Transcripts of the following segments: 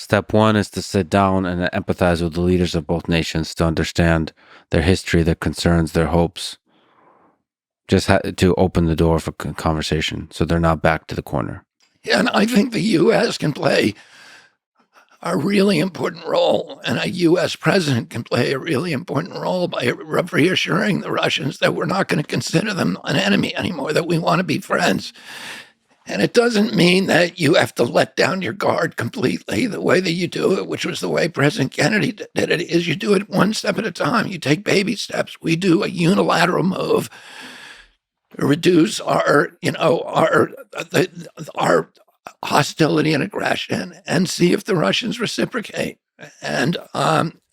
Step one is to sit down and empathize with the leaders of both nations to understand their history, their concerns, their hopes. Just to open the door for conversation so they're not back to the corner. Yeah, and I think the U.S. can play a really important role, and a U.S. president can play a really important role by reassuring the Russians that we're not going to consider them an enemy anymore, that we want to be friends. And it doesn't mean that you have to let down your guard completely. The way that you do it, which was the way President Kennedy did it, is you do it one step at a time. You take baby steps. We do a unilateral move to reduce our hostility and aggression, and see if the Russians reciprocate. And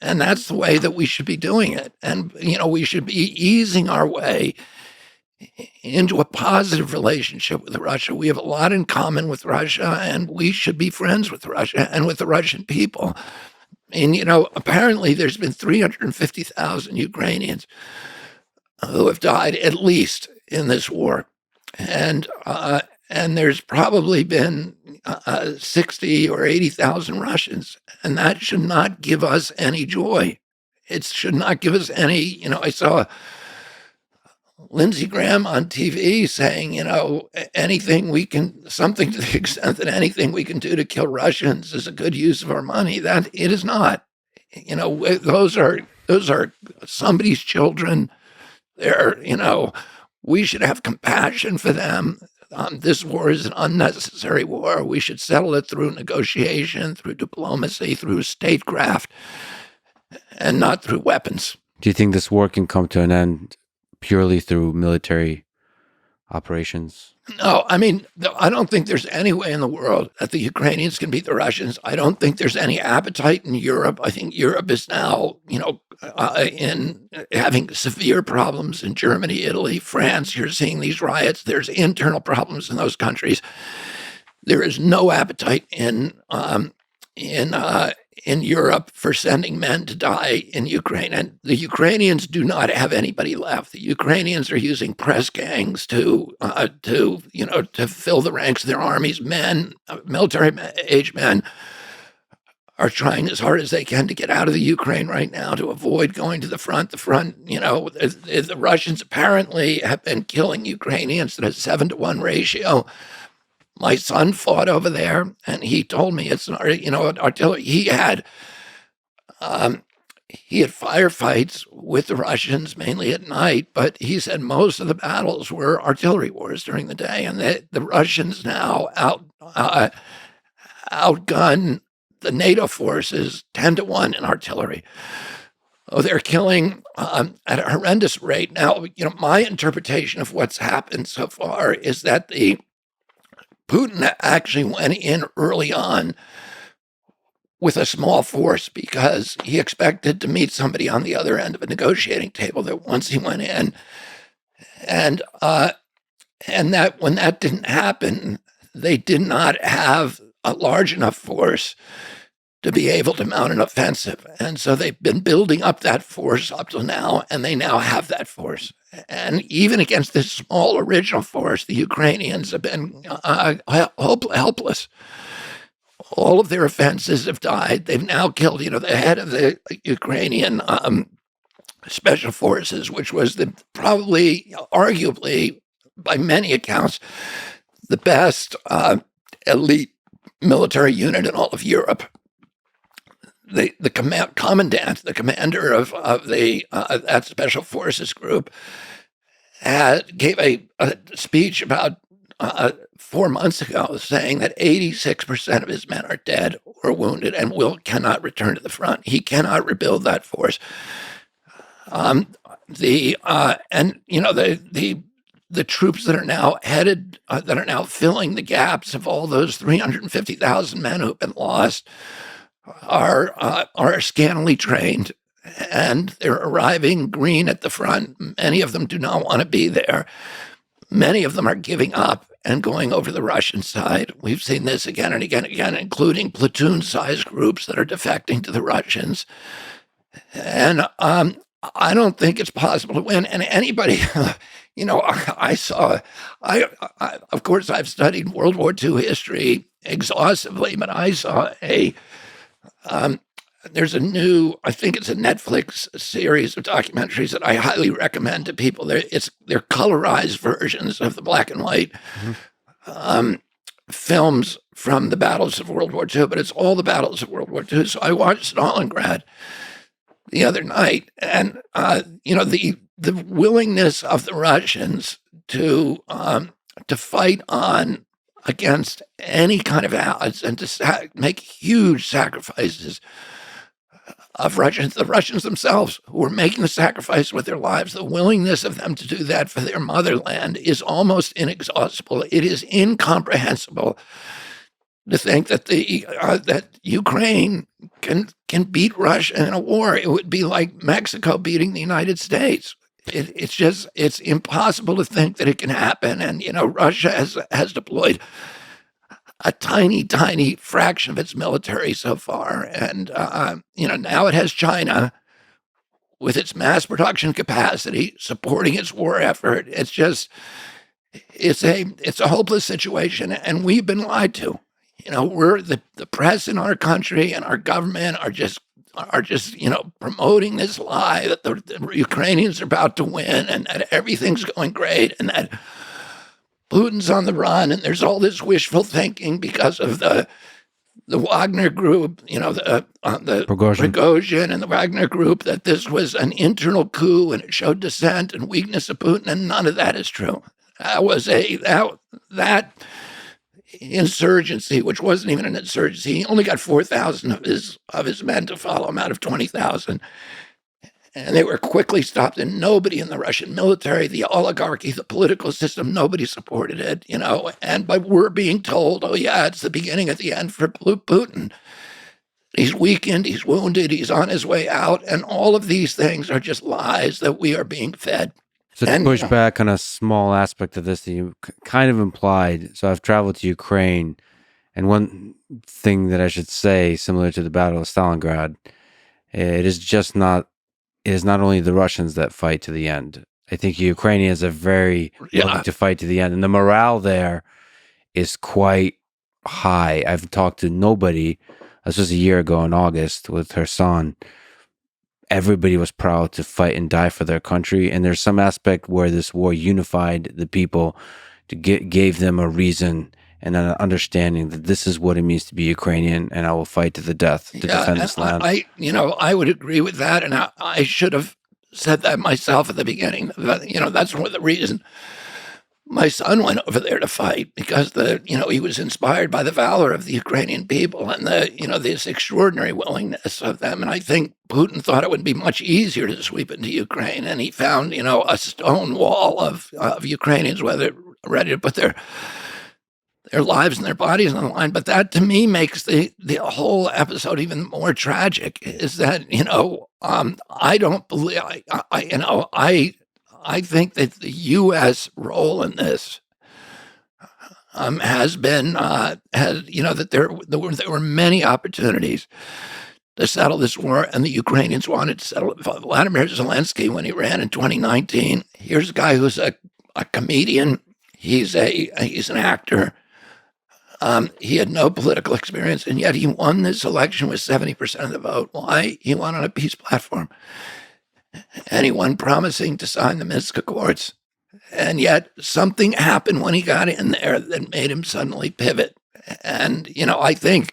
that's the way that we should be doing it. And we should be easing our way into a positive relationship with Russia. We have a lot in common with Russia, and we should be friends with Russia and with the Russian people. And, apparently there's been 350,000 Ukrainians who have died at least in this war. And there's probably been 60 or 80,000 Russians. And that should not give us any joy. It should not give us any, I saw Lindsey Graham on TV saying, something to the extent that anything we can do to kill Russians is a good use of our money. That it is not. Those are somebody's children. We should have compassion for them. This war is an unnecessary war. We should settle it through negotiation, through diplomacy, through statecraft, and not through weapons. Do you think this war can come to an end purely through military operations? No, I don't think there's any way in the world that the Ukrainians can beat the Russians. I don't think there's any appetite in Europe. I think Europe is now, in having severe problems in Germany, Italy, France. You're seeing these riots. There's internal problems in those countries. There is no appetite in Europe for sending men to die in Ukraine. And the Ukrainians do not have anybody left. The Ukrainians are using press gangs to fill the ranks of their armies. Men, military-age men, are trying as hard as they can to get out of the Ukraine right now to avoid going to the front. The Russians apparently have been killing Ukrainians at a 7-to-1 ratio. My son fought over there, and he told me it's artillery. He had firefights with the Russians mainly at night, but he said most of the battles were artillery wars during the day, and the Russians now outgun the NATO forces 10-to-1 in artillery. Oh, they're killing at a horrendous rate. Now, my interpretation of what's happened so far is that Putin actually went in early on with a small force because he expected to meet somebody on the other end of a negotiating table that once he went in. And that when that didn't happen, they did not have a large enough force to be able to mount an offensive. And so they've been building up that force up till now, and they now have that force. And even against this small original force, the Ukrainians have been helpless. All of their offenses have died. They've now killed, the head of the Ukrainian special forces, which was probably, arguably, by many accounts, the best elite military unit in all of Europe. The commandant, the commander of that special forces group, gave a speech about 4 months ago saying that 86% of his men are dead or wounded and cannot return to the front. He cannot rebuild that force. The troops that are now headed, that are now filling the gaps of all those 350,000 men who've been lost, are scantily trained, and they're arriving green at the front. Many of them do not want to be there. Many of them are giving up and going over the Russian side. We've seen this again and again and again, including platoon-sized groups that are defecting to the Russians. And I don't think it's possible to win. And anybody, of course, I've studied World War II history exhaustively, but I saw a Um, there's a new, I think it's a Netflix series of documentaries that I highly recommend to people. They're colorized versions of the black and white Mhm. um, films from the battles of World War II, but it's all the battles of World War II. So I watched Stalingrad the other night, and the willingness of the Russians to fight on against any kind of odds and to make huge sacrifices of Russians, the Russians themselves who were making the sacrifice with their lives, the willingness of them to do that for their motherland is almost inexhaustible. It is incomprehensible to think that that Ukraine can beat Russia in a war. It would be like Mexico beating the United States. It's impossible to think that it can happen. And Russia has deployed a tiny fraction of its military so far, and now it has China with its mass production capacity supporting its war effort. It's a hopeless situation, and we've been lied to. We're the press in our country and our government are just promoting this lie that the Ukrainians are about to win and that everything's going great and that Putin's on the run, and there's all this wishful thinking because of the Wagner group, the Prigozhin. Prigozhin and the Wagner group, that this was an internal coup and it showed dissent and weakness of Putin, and none of that is true. That insurgency, which wasn't even an insurgency, he only got 4,000 of his men to follow him out of 20,000. And they were quickly stopped, and nobody in the Russian military, the oligarchy, the political system, nobody supported it, but we're being told, oh yeah, it's the beginning of the end for Putin. He's weakened, he's wounded, he's on his way out, and all of these things are just lies that we are being fed. So to And push back on a small aspect of this that you kind of implied. So I've traveled to Ukraine, and one thing that I should say, similar to the Battle of Stalingrad, it is just not. It is not only the Russians that fight to the end. I think Ukrainians are very willing to fight to the end, and the morale there is quite high. I've talked to nobody. This was a year ago in August with her son. Everybody was proud to fight and die for their country, and there's some aspect where this war unified the people, gave them a reason and an understanding that this is what it means to be Ukrainian, and I will fight to the death to defend this land. I would agree with that, and I should have said that myself at the beginning. That's one of the reasons my son went over there to fight, because he was inspired by the valor of the Ukrainian people and this extraordinary willingness of them. And I think Putin thought it would be much easier to sweep into Ukraine, and he found a stone wall of Ukrainians whether ready to put their lives and their bodies on the line. But that, to me, makes the whole episode even more tragic. Is that I don't believe I think that the U.S. role in this has been that there were many opportunities to settle this war, and the Ukrainians wanted to settle it. Vladimir Zelensky, when he ran in 2019, here's a guy who's a comedian. He's an actor. He had no political experience, and yet he won this election with 70% of the vote. Why? He won on a peace platform. And he won promising to sign the Minsk Accords. And yet something happened when he got in there that made him suddenly pivot. And, I think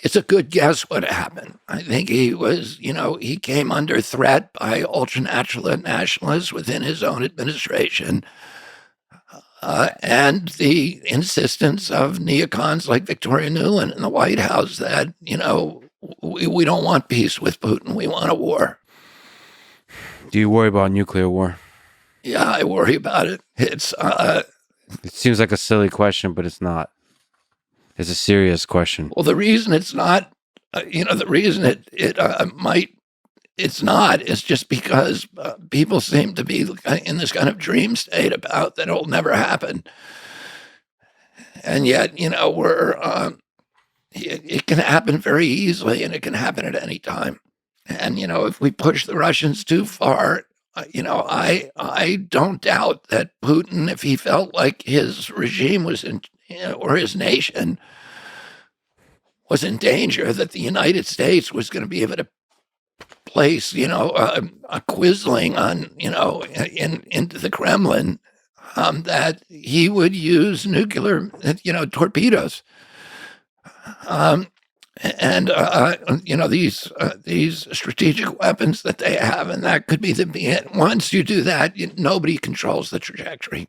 it's a good guess what happened. I think he came under threat by ultra nationalists within his own administration. And the insistence of neocons like Victoria Nuland in the White House that, we don't want peace with Putin. We want a war. Do you worry about nuclear war? Yeah, I worry about it. It seems like a silly question, but it's not. It's a serious question. Well, the reason it's not, the reason it's not is just because people seem to be in this kind of dream state about that it'll never happen. And yet, it can happen very easily, and it can happen at any time. And, if we push the Russians too far, I don't doubt that Putin, if he felt like his regime was or his nation was in danger, that the United States was going to be able to place, a quisling on, into the Kremlin, that he would use nuclear, torpedoes. Um, these strategic weapons that they have, and that could be once you do that, nobody controls the trajectory.